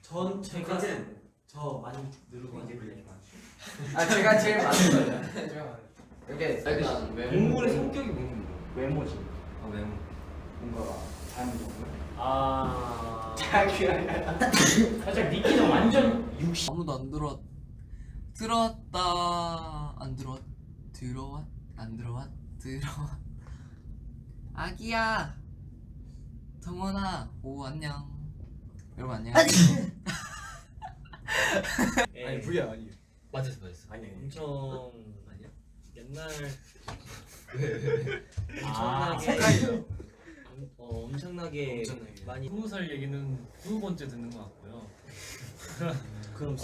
제가 저 많이 누르고 이제 제가 제일 많은 거예요. 제가 이게 동물의 성격이 뭔지 외모지. 외모. 뭔가 자연적으로. 자기야. 살짝 니키는 완전 60. 아무도 안 들어왔다. 안 들어왔. 아기야, 정원아, 오 안녕. 여러분 안녕하세요. 아니 V야 아니. 맞았어. 아니. 엄청 아니야? 옛날 색깔이요. 엄청나게 많이 20살 얘기는 20번째 듣는 것 같고요. 그럼